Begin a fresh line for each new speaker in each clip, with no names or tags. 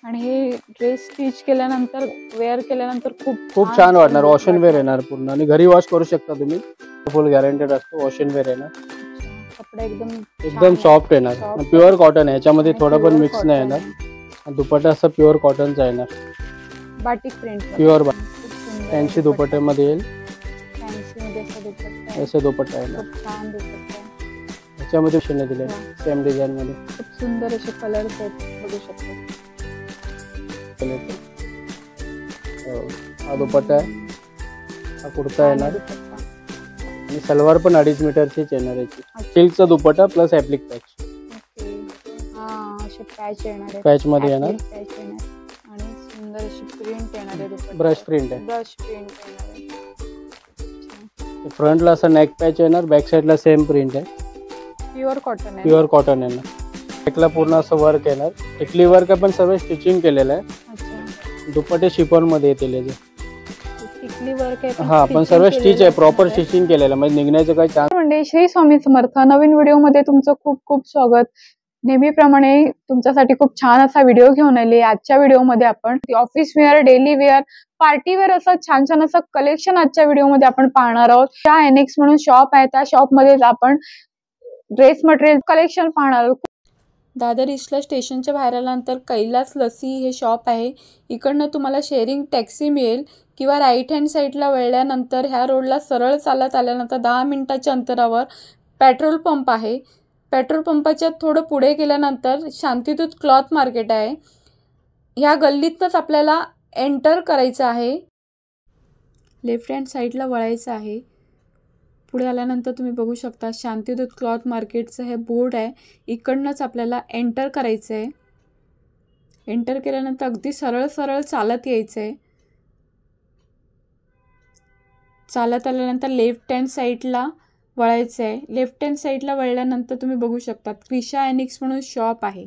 आणि हे dress stitch केल्यानंतर वेअर केल्यानंतर
खूप छान वाटणार. वॉश अँड वेअर येणार पूर्ण आणि घरी वॉश करू शकता तुम्ही. फुल गॅरंटेड असतो. वॉश अँड वेअर येणार.
कपडा
एकदम सॉफ्ट येणार. प्युअर कॉटन आहे. याच्यामध्ये थोडं पण मिक्स नाही येणार. दुपट्टा असं प्युअर कॉटनचा येणार.
बाटिक प्रिंट
प्युअर फॅन्सी दुपट्ट्यामध्ये येईल. असे दुपट्टा येणार.
छान दुपट्टा
याच्यामध्ये शिने दिले सेम डिझाइन मध्ये.
खूप सुंदर असे कलर्स आहेत बघू शकता.
हा दुपट्टा आहे. हा कुर्ता येणार आणि सलवार पण 2.5 मीटरचीच येणार याची. सिल्कचा दुपट्टा प्लस ऍप्लिक पॅच.
असे पॅच येणार आहे.
पॅच मध्ये येणार
आणि सुंदर अशी प्रिंट येणार आहे दुपट्टा.
ब्रश प्रिंट आहे.
ब्रश प्रिंट येणार आहे.
फ्रंटला असं नेक पॅच येणार. बॅक साइडला सेम प्रिंट आहे.
प्युअर कॉटन आहे.
प्युअर कॉटन येणार. बॅकला पूर्ण असं वर्क येणार. टिकली वर्क पण सर्व स्टिचिंग केलेलं आहे. दुपट्टे शिफॉन मध्ये येतील याचे.
टिकली वर्क आहे.
हा पण सर्व स्टिच आहे. प्रॉपर स्टिचिंग केलेलं म्हणजे निघण्याचं काही चान्स.
म्हणजे श्री स्वामी समर्थ नवीन व्हिडिओ मध्ये तुमचं खूप खूप स्वागत. नेहमीप्रमाणे तुमच्यासाठी खूप छान असा व्हिडिओ घेऊन आले. आजच्या व्हिडिओमध्ये आपण office wear, daily wear, party wear असं छान छान असं कलेक्शन आजच्या व्हिडिओमध्ये आपण पाहणार आहोत. त्या एनेक्स म्हणून शॉप आहे. त्या शॉप मध्ये आपण ड्रेस मटेरियल कलेक्शन पाहणार आहोत. दादर ईस्टला स्टेशनच्या बाहेर आल्यानंतर कैलास लस्सी हे शॉप आहे. इकडनं तुम्हाला शेअरिंग टॅक्सी मिळेल किंवा राईट हँड साईडला वळल्यानंतर ह्या रोडला सरळ चालत आल्यानंतर 10 मिनिटाच्या अंतरावर पेट्रोल पंप आहे. पेट्रोल पंपाच्या थोडं पुढे गेल्यानंतर शांतिदूत क्लॉथ मार्केट आहे. ह्या गल्लीतनंच आपल्याला एंटर करायचं आहे. लेफ्ट हँड साईडला वळायचं आहे. पुढे आल्यानंतर तुम्ही बघू शकता शांतिदूत क्लॉथ मार्केटचं हे बोर्ड आहे. इकडनंच आपल्याला एंटर करायचं आहे. एंटर केल्यानंतर अगदी सरळ सरळ चालत यायचं आहे. चालत आल्यानंतर लेफ्ट हँड साईडला वळायचं आहे. लेफ्ट हँड साईडला वळल्यानंतर तुम्ही बघू शकता क्रिशा एनिक्स म्हणून शॉप आहे.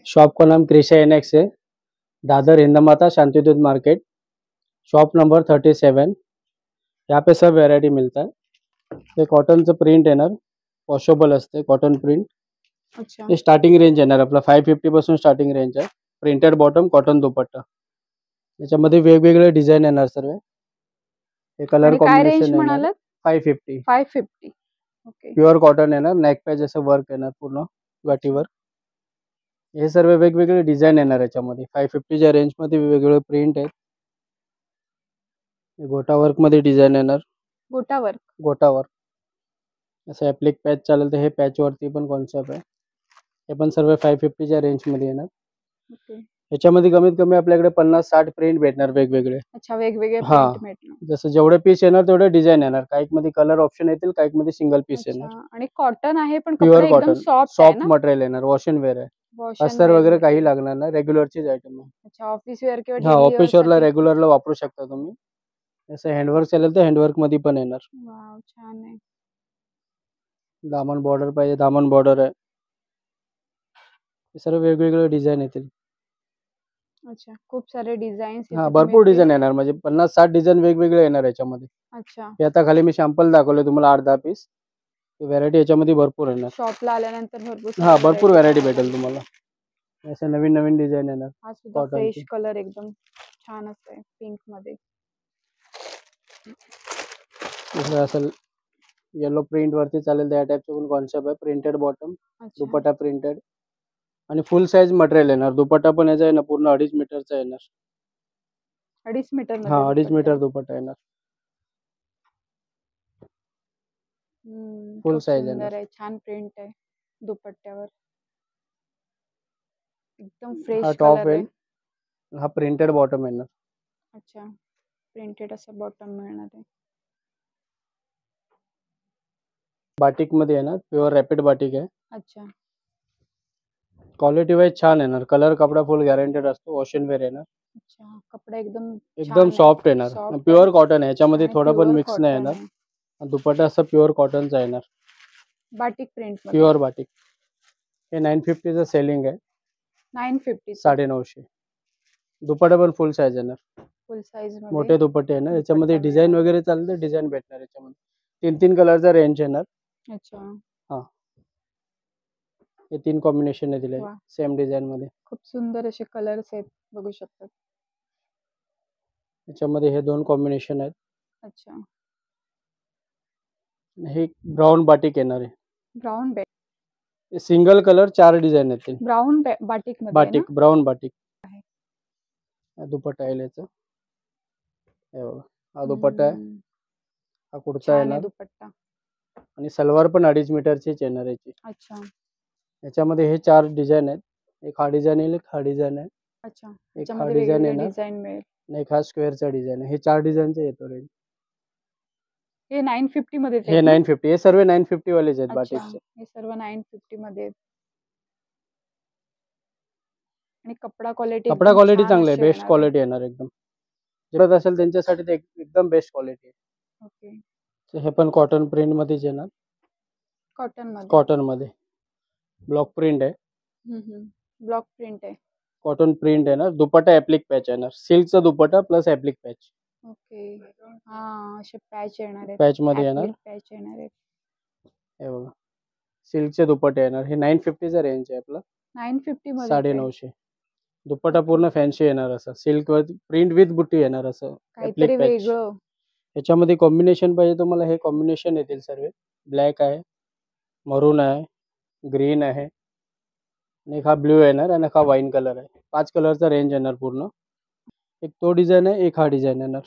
शॉप का नाम क्रिशा एनेक्स है. Dadar Hindmata Shantidoot market. Shop number 37. यहाँ पे सब वेरायटी मिलता है. ये कॉटनचं प्रिंट येणार. वॉशेबल असते कॉटन प्रिंट.
अच्छा.
हे स्टार्टिंग रेंज येणार आपला 550 पासून स्टार्टिंग रेंज आहे. Printed bottom cotton dupatta. याच्यामध्ये वेगवेगळे डिझाइन येणार सर्व. हे कलर कॉम्बिनेशन येणार 550.
550. ओके.
प्युअर कॉटन येणार. नेक पॅच असं वर्क येणार पूर्ण गाठीवर. हे सर्व वेगवेगळे डिझाइन येणार याच्यामध्ये. 550च्या रेंज मध्ये वेगवेगळे प्रिंट आहेत. गोटा वर्क मध्ये डिझाइन येणार.
गोटा वर्क.
गोटा वर्क असं ऍप्लिक पॅच चालेल तर हे पॅच वरती पण कॉन्सेप्ट आहे. हे पण सर्व 550च्या रेंज मध्ये येणार.
ओके.
याच्यामध्ये कमीत कमी आपल्याकडे 50-60 प्रिंट भेटणार वेगवेगळे.
अच्छा, वेगवेगळे प्रिंट भेटणार.
जसं जेवढे पीस येणार तेवढे डिझाइन येणार. काही मध्ये कलर ऑप्शन येतील, काही मध्ये सिंगल पीस येणार.
आणि कॉटन आहे पण
प्युअर
कपडा एकदम
सॉफ्ट मटेरियल येणार. वॉश अँड वेअर आहे. अस्तर वगैरे काही लागणार नाही. रेग्युलरचीच आयटम आहे.
अच्छा, ऑफिस वेअर किंवा
ऑफिस वेअरला रेग्युलरला वापरू शकता तुम्ही. असं हँडवर्क चालेल तर हँडवर्क मध्ये पण येणार.
वाव, छान आहे.
दामन बॉर्डर पाहिजे दामन बॉर्डर आहे. हे सर्व वेगवेगळे डिझाइन येतील.
अच्छा, खूप सारे डिझाईन्स.
भरपूर डिझाइन येणार. म्हणजे 50-60 डिझाइन वेगवेगळे येणार याच्यामध्ये.
अच्छा.
हे आता खाली मी सॅम्पल दाखवले तुम्हाला 8-10 पीस. व्हरायटी याच्यामध्ये भरपूर येणार.
शॉपला आल्यानंतर
भरपूर व्हरायटी भेटेल तुम्हाला. असं नवीन नवीन डिझाइन येणार.
हा सुद्धा फ्रेश कलर एकदम छान असते पिंक मध्ये.
असं येलो प्रिंट वरती चालेल त्या टाइपचं पण कॉन्सेप्ट आहे. प्रिंटेड बॉटम, दुपट्टा प्रिंटेड आणि फुल साइज मटेरियल येणार. दुपट्टा पण याचा आहे ना पूर्ण 2.5 मीटरचा येणार.
2.5 मीटर.
2.5 मीटर दुपट्टा येणार. फुल साइज येणार.
छान प्रिंट आहे दुपट्ट्यावर. एकदम फ्रेश
हा टॉप आहे. हा प्रिंटेड बॉटम येणार.
अच्छा, प्रिंटेड असं बॉटम मिळणार आहे.
बाटिक मध्ये येणार, प्युअर रॅपिड बाटिक आहे.
अच्छा,
क्वालिटी वाईज छान येणार. कलर कपडा फुल गॅरंटेड असतो. वॉशन वेअर येणार.
अच्छा. कपडा एकदम
एकदम
छान आहे.
सॉफ्ट येणार.
सॉफ्ट आहे
प्युअर कॉटन आहे. याच्यामध्ये
आणि
थोडा पण
प्युअर
मिक्स नाही
कॉटन
येणार.
आहे.
दुपट्टा असं प्युअर कॉटनचा येणार.
बाटिक प्रिंट मध्ये
प्युअर बाटिक. हे 950चं सेलिंग आहे.
950
950. दुपट्टा पण फुल साईज येणार.
फुल साईज मध्ये
मोठे दुपट्टे येणार. याच्यामध्ये
दुपट्टा
डिझाईन
मिळणार.
वगैरे चालते, डिझाईन भेटणार याच्यामध्ये. 3 कलरचा रेंज येणार.
अच्छा,
हा, हे 3 कॉम्बिनेशन आहे दिले
वा,
सेम डिझाईन मध्ये.
खूप सुंदर असे कलर्स आहेत, बघू शकतात.
याच्यामध्ये हे 2 कॉम्बिनेशन आहेत.
अच्छा,
हे ब्राऊन बाटिक येणार आहे.
ब्राऊन
सिंगल कलर 4 डिझाईन येतील.
ब्राऊन बाटिक मध्ये आहे ना?
बाटिक, ब्राऊन बाटिक
आहे.
हा दुपट्टा आहे याचा. हे बघा, हा दुपट्टा आहे.
हम्म,
हा कुर्ता
छान आहे
येणार
दुपट्टा.
आणि सलवार पण 2.5 मीटरचीच येणार याची.
अच्छा,
याच्यामध्ये हे 4 डिझाईन आहेत. एक हा डिझाईन येईल, एक हा डिझाईन आहे,
अच्छा.
एक हा
त्याच्यामध्ये
डिझाईन
वेगवेगळे
येणार
डिझाईन मिळेल.
आणि एक हा स्क्वेअरचा डिझाईन आहे. हे 4 डिझाईनचे येतो रेंज.
हे 950 मध्ये
हे 950. हे सर्व 950 वालेच आहेत
अच्छा,
बाटिकचे.
हे सर्व 950 मध्ये आहेत. आणि कपडा क्वालिटी
कपडा
एकदम
क्वालिटी
छान
चांगली आहे.
अशी
बेस्ट
येणार आहे.
क्वालिटी येणार एकदम. जरूरत असेल त्यांच्यासाठी ते एकदम बेस्ट क्वालिटी आहे.
ओके,
हे पण कॉटन प्रिंट मध्येच येणार.
कॉटन मध्ये.
कॉटन मध्ये ब्लॉक प्रिंट आहे.
ब्लॉक प्रिंट आहे.
कॉटन प्रिंट येणार. दुपट्टा ऍप्लिक पॅच येणार. सिल्कचा दुपट्टा प्लस ऍप्लिक पॅच.
ओके, हा, असे पॅच येणार आहेत.
पॅच मध्ये येणार.
ऍप्लिक पॅच येणार आहेत.
हे बघा, सिल्कचे दुपट्टे येणार. हे 950चा रेंज आहे आपला.
950 मध्ये आहे.
950. दुपट्टा पूर्ण फॅन्सी येणार. असं सिल्क वर प्रिंट विथ बुट्टी येणार. असं
काहीतरी
ऍप्लिक पॅच.
वेगळं.
याच्यामध्ये कॉम्बिनेशन पाहिजे तुम्हाला, हे कॉम्बिनेशन येतील सर्व. ब्लॅक आहे, मरून आहे, ग्रीन आहे आणि एक हा ब्ल्यू येणार आणि एक हा वाईन कलर आहे. 5 कलरचा रेंज येणार पूर्ण. एक तो डिझाईन आहे, एक हा डिझाईन येणार.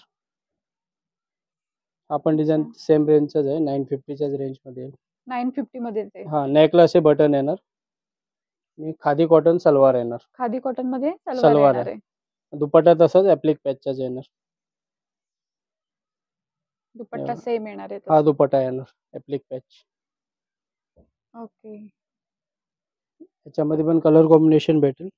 हा पण डिझाईन
अच्छा,
सेम रेंजचाच आहे. 950च्याच रेंज मध्ये आहे.
950 मध्ये ते.
हा, नेकला असे बटन येणार आणि खादी कॉटन सलवार येणार.
खादी कॉटन मध्ये सलवार
सलवार
येणार
आहे.
आहे.
दुपट्टा तसंच ऍप्लिक पॅचचाच येणार.
दुपट्टा सेम येणार आहे
हा
तसं.
दुपट्टा येणार ऍप्लिक पॅच.
ओके,
याच्यामध्ये पण कलर कॉम्बिनेशन भेटेल.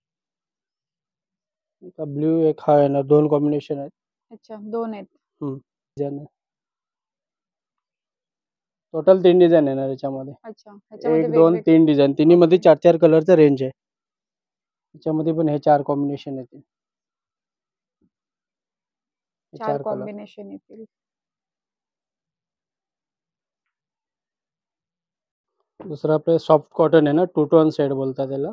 एक ब्ल्यू, एक हा येणार. 2 कॉम्बिनेशन आहेत.
अच्छा, 2 आहेत.
डिझाईन टोटल 3 डिझाईन येणार याच्यामध्ये.
अच्छा, ह्याच्यामध्ये
1, 2, 3 डिझाईन. तिन्ही मध्ये 4-4 कलरचा रेंज आहे. याच्यामध्ये पण हे 4 कॉम्बिनेशन येतील.
4
कलर.
कॉम्बिनेशन येतील.
दुसरा आपलं सॉफ्ट कॉटन आहे ना, 2 टोन सेट बोलतात त्याला.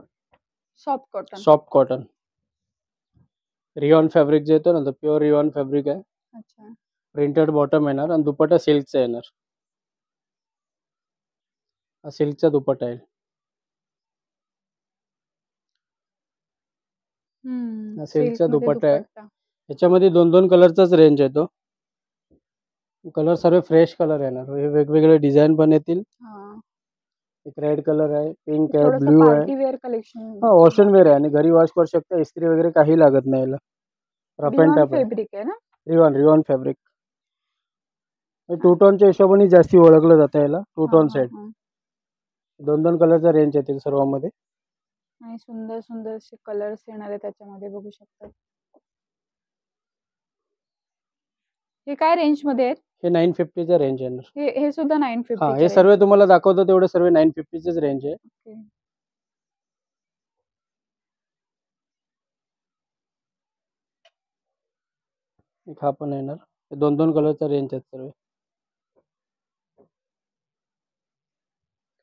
Soft cotton.
Soft cotton rayon fabric जे येतो ना, तो प्युअर रियॉन फॅब्रिक आहे.
अच्छा,
प्रिंटेड बॉटम येणार आणि दुपट्टा सिल्कचा येणार. हा सिल्कचा दुपट्टा आहे. हा सिल्कचा
सिल्क मध्ये
दुपट्टा आहे.
दुपट्टा.
याच्यामध्ये 2-2 कलरचाच रेंज येतो. कलर सर्व फ्रेश कलर येणार. हे वेगवेगळे डिझाईन पण येतील.
हा,
एक रेड कलर आहे, पिंक आहे,
थोडंसं
ब्ल्यू आहे.
Party wear collection.
हा, वॉशन वेअर आहे आणि घरी वॉश करू शकता. इस्त्री वगैरे काही लागत नाही याला. रफ अँड
रियॉन
टफ आहे.
फॅब्रिक आहे ना?
Rayon fabric. 2 टोनच्या हिशोबाने जास्ती ओळखलं जातं याला. 2
हा
टोन
हा
सेट.
हा.
2-2 कलरचा रेंज येतील सर्वांमध्ये.
आणि सुंदर सुंदर असे कलर्स येणार आहे त्याच्यामध्ये, बघू शकता. हे काय रेंज मध्ये आहेत?
हे 950च्या रेंज येणार.
हे सुद्धा
हा,
950
हे सर्व तुम्हाला दाखवतो तेवढे सर्व 950चेच रेंज आहे.
ओके,
एक हा पण येणार. 2-2 कलरचा रेंज आहेत सर्व.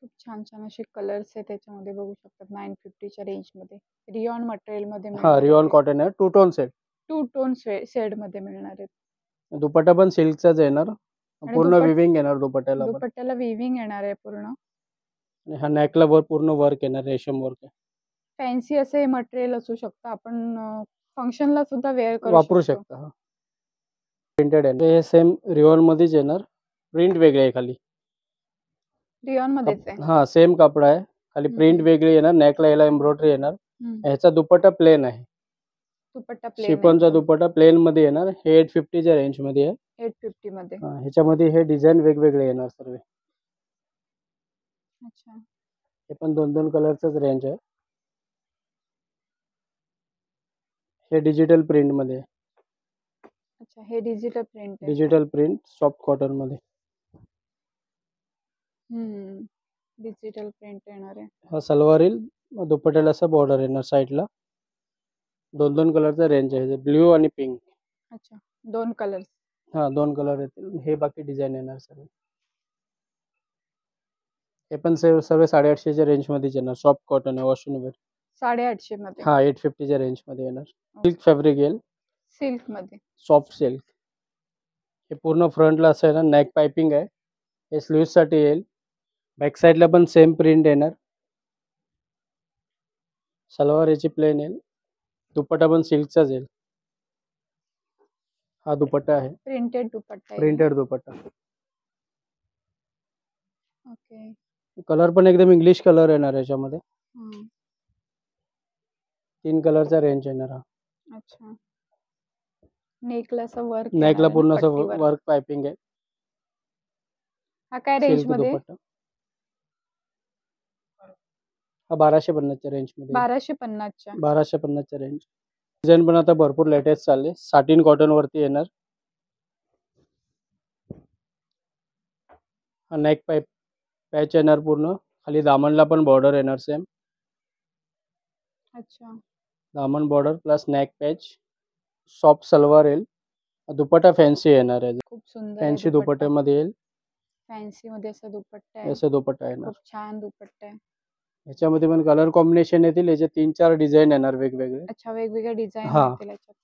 खूप छान छान असे कलर्स आहेत त्याच्यामध्ये, बघू शकतात. 950च्या रेंज मध्ये रियॉन मटेरियल मध्ये
हा,
मिळणार
रियॉन
आहे.
कॉटन आहे. 2 टोन सेट.
2 टोन सेड मध्ये मिळणार आहेत.
दुपट्टा पण सिल्कचाच येणार.
आणि
पूर्ण विविंग येणार दुपट्ट्याला पण.
दुपट्ट्याला विविंग येणार आहे पूर्ण.
आणि हा नेकला वर पूर्ण वर्क येणार, रेशम वर्क आहे.
फॅन्सी असे मटेरियल असू शकतं. आपण फंक्शनला सुद्धा वेअर करू
वापरू
शकतो.
शकता. हा, प्रिंटेड आहे. हे सेम रियॉन मध्येच येणार. प्रिंट वेगळे आहे खाली.
रियॉन मध्येच आहे.
हा, सेम कपडा आहे. खाली प्रिंट वेगळी येणार. नेकला याला एम्ब्रॉयडरी येणार. ह्याचा दुपट्टा प्लेन आहे.
दुपट्टा प्लेन
शिफॉनचा दुपट्टा प्लेन मध्ये येणार. हे 850 च्या रेंज मध्ये आहे.
850 मध्ये.
ह्याच्यामध्ये हे डिझाईन वेगवेगळे येणार सर्व.
अच्छा.
हे पण 2-2 कलरचंच रेंज आहे. हे डिजिटल प्रिंट मध्ये आहे.
अच्छा, हे डिजिटल प्रिंट आहे.
डिजिटल प्रिंट सॉफ्ट कॉटन मध्ये.
डिजिटल प्रिंट येणार आहे.
हा सलवार येईल. दुपट्ट्याला असं बॉर्डर येणार साईडला. 2-2 कलरचा रेंज आहे. ब्ल्यू आणि पिंक.
अच्छा, 2 कलर्स.
हा 2 कलर येतील. हे बाकी डिझाईन येणार सर्व. हे पण सर्व 850 च्या रेंज मध्ये येणार. सॉफ्ट कॉटन आहे, वॉशिंग वेअर.
850 मध्ये.
हा 850 च्या रेंज मध्ये येणार. सिल्क फॅब्रिक येईल.
सिल्क मध्ये.
Soft silk. हे पूर्ण फ्रंटला असं आहे ना, नेक पाइपिंग आहे. हे स्लीव्स साठी येईल. बॅक साईडला पण सेम प्रिंट येणार. सलवार याची प्लेन येईल. दुपट्टा पण सिल्कचाच येईल. हा दुपट्टा आहे.
प्रिंटेड दुपट्टा आहे.
प्रिंटेड दुपट्टा.
ओके.
कलर पण एकदम इंग्लिश कलर येणार याच्यामध्ये. 3 कलरचा रेंज येणार हा.
अच्छा. नेकला असं वर्क.
नेकला पूर्ण असं वर्क पाइपिंग आहे.
हा काय रेंज
सिल्क
मध्ये?
दुपट्टा. हा 1250 च्या रेंज मध्ये.
1250 च्या.
1250 च्या रेंज. डिझाईन पण आता भरपूर लेटेस्ट चालले. साटिन कॉटन वरती येणार. हा नेक पॅच येणार पूर्ण. खाली दामनला पण बॉर्डर येणार सेम.
अच्छा.
दामन border plus neck patch. Soft salwar येईल. दुपट्टा फॅन्सी येणार आहे.
खूप सुंदर
फॅन्सी दुपट्ट्यामध्ये येईल.
फॅन्सी मध्ये असा दुपट्टा आहे.
असं दुपट्टा येणार.
खूप छान दुपट्टा आहे.
याच्यामध्ये पण कलर कॉम्बिनेशन येतील. याचे 3-4 डिझाईन येणार वेगवेगळे.
अच्छा, वेगवेगळे डिझाईन येतील याच्यात.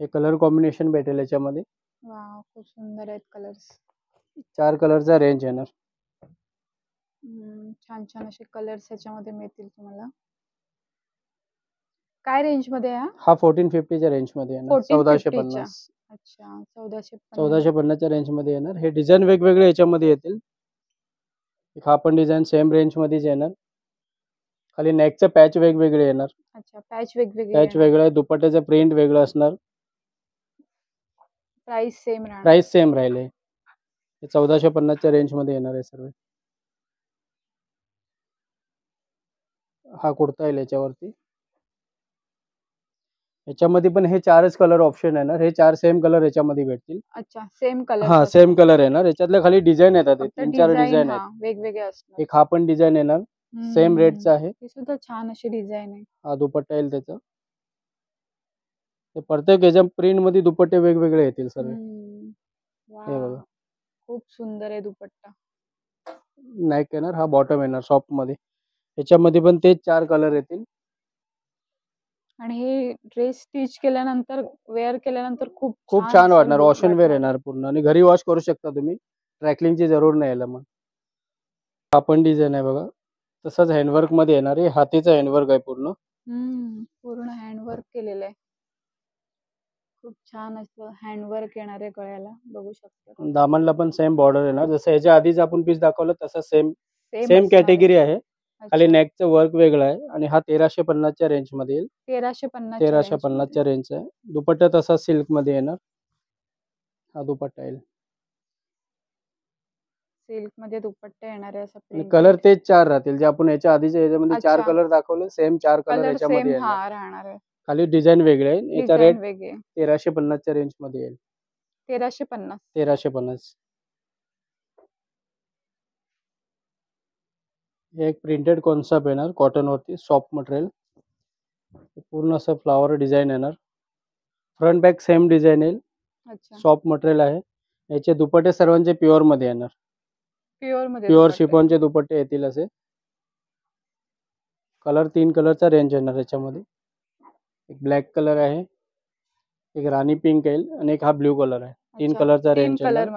हे कलर कॉम्बिनेशन भेटेल याच्यामध्ये.
वाव, खूप सुंदर आहेत कलर्स.
4 कलरचा रेंज येणार.
छान छान असे कलर्स याच्यामध्ये मिळतील तुम्हाला. काय रेंज मध्ये आहे
हा 1450 च्या रेंज मध्ये येणार. 1450.
अच्छा,
1450 च्या रेंज मध्ये येणार. हे डिझाईन वेगवेगळे याच्यामध्ये येतील. हा पण डिझाईन सेम रेंज मध्येच येणार. खाली नेकचं पॅच वेगवेगळे येणार.
अच्छा, पॅच वेगवेगळे.
पॅच वेगळं आहे. दुपट्ट्याचं प्रिंट वेगळं असणार.
प्राइस सेम राहणार.
प्राइस सेम राहील. हे 1450 च्या रेंज मध्ये येणार आहे सर्व. हा कुर्ता येईल याच्यावरती. याच्यामध्ये पण हे 4च कलर ऑप्शन येणार. हे 4 सेम कलर याच्यामध्ये भेटतील.
अच्छा, सेम कलर.
हा सेम कलर येणार. याच्यातले खाली डिझाईन येतात. 3-4 डिझाईन आहेत.
वेगवेगळे असणार.
एक हा पण डिझाईन येणार. सेम रेटचा आहे.
हे सुद्धा छान अशी डिझाईन आहे.
हा दुपट्टा येईल त्याचा. प्रत्येक याच्या प्रिंट मध्ये दुपट्टे वेगवेगळे येतील सर्व. हे बघा,
खूप सुंदर आहे दुपट्टा.
नेक येणार. हा बॉटम येणार सॉफ्ट मध्ये. याच्यामध्ये पण तेच 4 कलर येतील.
आणि हे ड्रेस स्टिच केल्यानंतर वेअर केल्यानंतर खूप
छान वाटणार. वॉशन वेअर येणार पूर्ण. आणि घरी वॉश करू शकता तुम्ही. ट्रॅकलिंगची जरूर नाही याला. मग हा पण डिझाईन आहे बघा. तसंच हँडवर्क मध्ये येणार आहे. हातीचं हँडवर्क आहे पूर्ण.
पूर्ण हँडवर्क केलेलं आहे. खूप छान असं हँडवर्क येणार आहे गळ्याला. बघू शकता.
दामनला पण सेम बॉर्डर येणार. जसं याच्या आधीच आपण पीस दाखवलं तसं सेम कॅटेगरी आहे. खाली नेकचं वर्क वेगळं आहे. आणि हा 1350 च्या रेंज मध्ये येईल. 1350 च्या रेंज आहे. दुपट्टा तसा सिल्क मध्ये येणार. हा दुपट्टा येईल.
सिल्क मध्ये दुपट्टा येणार आहे. असं
कलर तेच 4 राहतील. जे आपण याच्या आधीच्या याच्यामध्ये 4 कलर दाखवले. सेम 4 कलर याच्यामध्ये
राहणार आहे.
खाली डिझाईन वेगळे आहे. याचा रेट 1350 च्या रेंज मध्ये येईल. 1350. हे एक प्रिंटेड कॉन्सेप्ट येणार कॉटन वरती. Soft material. पूर्ण असं फ्लावर डिझाईन येणार. फ्रंट बॅक सेम डिझाईन येईल. सॉफ्ट मटेरियल आहे. याचे दुपट्टे सर्वांचे प्युअर मध्ये येणार. प्युअर शिफॉनचे दुपट्टे येतील असे. कलर 3 कलरचा रेंज येणार याच्यामध्ये. एक ब्लॅक कलर आहे. एक राणी पिंक येईल. आणि एक हा ब्ल्यू कलर आहे. 3 कलरचा रेंज येणार.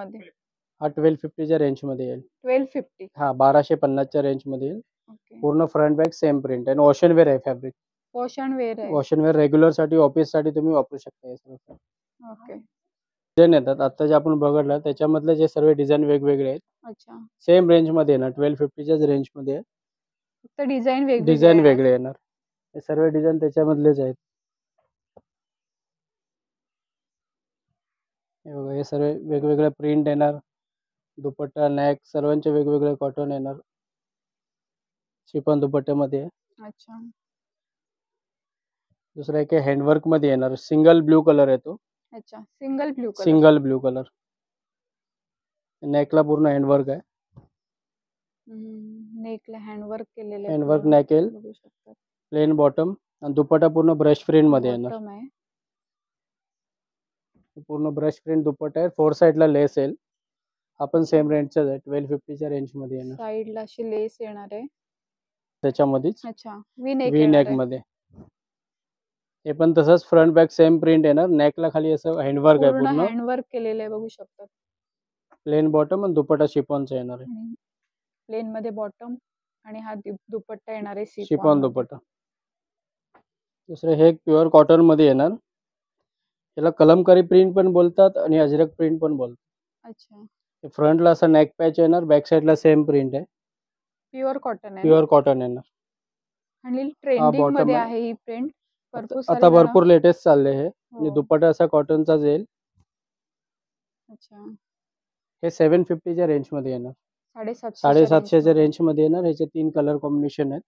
हा 1250 च्या रेंज मध्ये येईल.
1250.
हा 1250 च्या रेंज मध्ये येईल. पूर्ण फ्रंट बॅक सेम प्रिंट आहे. वॉशन वेअर आहे फॅब्रिक. वॉशन वेअर रेग्युलर साठी ऑफिस साठी तुम्ही वापरू शकता. डिझाईन येतात. आता जे आपण बघितलं त्याच्यामधले जे सर्व डिझाईन वेगवेगळे आहेत. सेम रेंज मध्ये येणार. 1250 च्या रेंज मध्ये
डिझाईन
वेगळे येणार. हे सर्व डिझाईन त्याच्यामधलेच आहेत. हे बघा, हे सर्व वेगवेगळे प्रिंट येणार. दुपट्टा, नेक सर्वांचे वेगवेगळे कॉटन येणार. शिफॉन दुपट्ट्यामध्ये आहे.
अच्छा.
दुसरा एक हँडवर्क मध्ये येणार. सिंगल ब्ल्यू कलर येतो.
अच्छा, single blue colour.
Single blue colour. नेकला पूर्ण हँडवर्क आहे.
नेकला हँडवर्क केलेलं आहे.
हँडवर्क
पूर्ण
नेक येईल.
बघू शकता.
प्लेन बॉटम आणि दुपट्टा पूर्ण ब्रश प्रिंट मध्ये येणार.
बॉटम आहे.
पूर्ण ब्रश प्रिंट दुपट्टा आहे. 4 साइडला लेस येईल. आपण सेम रेंजचाच आहे. 1250च्या रेंज मध्ये येणार.
साइडला अशी लेस येणार आहे.
त्याच्यामध्येच
अच्छा, वी नेक
वी
येणार
नेक
आहे.
मध्ये. हे पण तसंच फ्रंट बॅक सेम प्रिंट येणार. नेकला खाली असं हँडवर्क आहे
पूर्ण
पूर्ण.
हँडवर्क केलेलं आहे बघू शकता.
प्लेन बॉटम आणि दुपट्टा शिफॉनचा येणार आहे.
प्लेन मध्ये बॉटम आणि हा दुपट्टा येणार आहे
शिफॉन दुपट्टा. दुसरे हे प्युअर कॉटन मध्ये येणार. याला कलमकारी प्रिंट पण बोलतात आणि अजरक प्रिंट पण बोलतात.
अच्छा,
फ्रंटला असं नेक पॅच येणार. बॅक साइडला सेम प्रिंट आहे.
प्युअर कॉटन आहे.
प्युअर कॉटन येणार.
आणि ट्रेंडिंग मध्ये आहे ही प्रिंट.
आता भरपूर लेटेस्ट चालले हे. आणि
हो.
दुपट्टा असा कॉटनचाच येईल.
अच्छा,
हे 750च्या रेंज मध्ये येणार.
750
रेंज मध्ये येणार. ह्याचे 3 कलर कॉम्बिनेशन आहेत.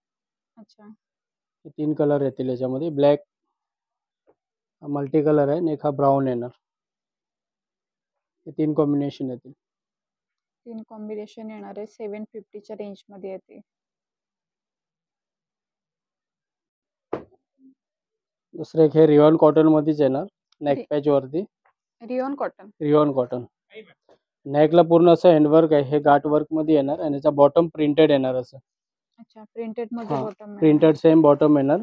अच्छा,
हे 3 कलर येतील याच्यामध्ये. ब्लॅक, मल्टी कलर आहे आणि एक हा ब्राऊन येणार. हे 3 कॉम्बिनेशन येतील.
3 कॉम्बिनेशन येणार आहे. 750च्या रेंज मध्ये येते.
दुसरे एक हे रिओन कॉटन मध्येच येणार. नेक पॅच वरती
रिओन कॉटन.
Rayon cotton. नेकला पूर्ण असं हँडवर्क आहे. हे गाठ वर्क मध्ये येणार आणि याचा बॉटम प्रिंटेड येणार असं.
अच्छा, प्रिंटेड मध्ये बॉटम आहे.
प्रिंटेड सेम बॉटम येणार.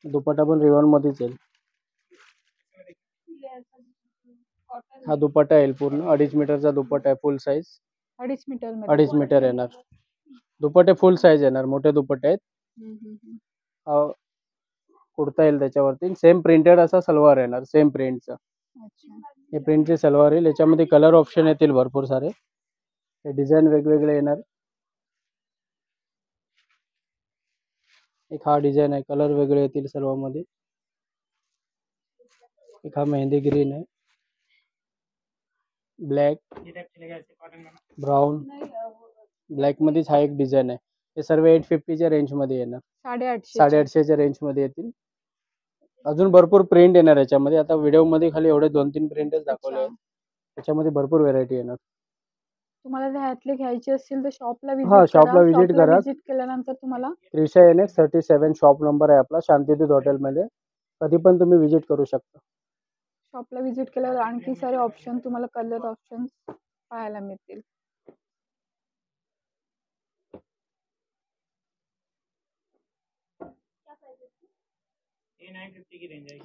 दुपट्टा पण रिओन मध्येच येईल. हा दुपट्टा येईल पूर्ण 2.5 मीटरचा दुपट्टा आहे. फुल साईज
2.5 मीटर मध्ये.
2.5 मीटर येणार. दुपट्टे फुल साईज येणार. मोठे दुपट्टे आहेत. हा कुर्ता येईल त्याच्यावरती. सेम प्रिंटेड असा सलवार येणार. सेम प्रिंटचा.
अच्छा,
हे प्रिंटचे सलवार येईल. याच्यामध्ये कलर ऑप्शन येतील भरपूर सारे. हे डिझाईन वेगवेगळे येणार. एक हा डिझाईन आहे. कलर वेगळे येतील सर्वांमध्ये. एक हा मेहंदी ग्रीन आहे. ब्लॅक, ब्राऊन, ब्लॅक मध्येच हा एक डिझाईन आहे. हे सर्व 850च्या रेंज मध्ये येणार. 850च्या रेंज मध्ये येतील. अजून भरपूर प्रिंट येणार याच्यामध्ये. आता व्हिडिओ मध्ये खाली एवढे 2-3 प्रिंटच दाखवले आहेत. त्याच्यामध्ये भरपूर व्हेरायटी येणार.
तुम्हाला ह्यातले घ्यायचे असतील तर शॉपला
शॉपला व्हिजिट करा.
व्हिजिट केल्यानंतर तुम्हाला
त्रिशा NX 37 शॉप नंबर आहे आपला, शांतिदूत हॉटेलमध्ये. कधी पण तुम्ही व्हिजिट करू शकता.
शॉपला व्हिजिट केल्यावर आणखी सारे ऑप्शन तुम्हाला कलर ऑप्शन पाहायला मिळतील.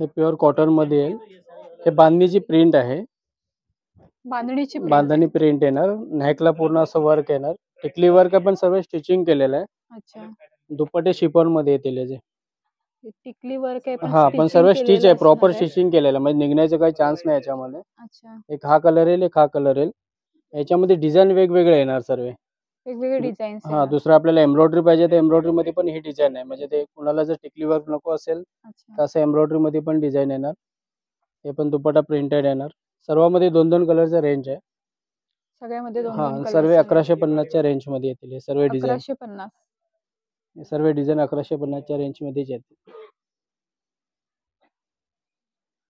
हे प्युअर कॉटन मध्ये येईल. हे बांधणीची प्रिंट आहे. बांधणी प्रिंट येणार. नेकला पूर्ण असं वर्क येणार. टिकली वर्क पण सर्व स्टिचिंग केलेलं आहे.
अच्छा,
दुपट्टे शिफॉन मध्ये येतील याचे.
टिकली वर्क आहे
पण सर्व स्टिच आहे. प्रॉपर स्टिचिंग केलेलं म्हणजे निघण्याचा काही चान्स नाही याच्यामध्ये.
अच्छा,
एक हा कलर येईल. एक हा कलर येईल. याच्यामध्ये डिझाईन वेगवेगळे येणार सर्व.
वेगवेगळे डिझाईन्स.
दुसरं आपल्याला एम्ब्रॉयडरी पाहिजे तर एम्ब्रॉयडरी मध्ये पण ही डिझाईन आहे. म्हणजे ते कुणाला जर टिकली वर्क नको असेल तर असं एम्ब्रॉयडरी मध्ये पण डिझाईन येणार. हे पण दुपट्टा प्रिंटेड येणार. सर्वांमध्ये 2-2 कलरचा रेंज आहे.
सगळ्यामध्ये 2-2 कलर.
सर्व 1150च्या रेंज मध्ये येतील हे सर्व डिझाईन.
1150.
हे सर्व डिझाईन 1150च्या रेंज मध्येच येतील.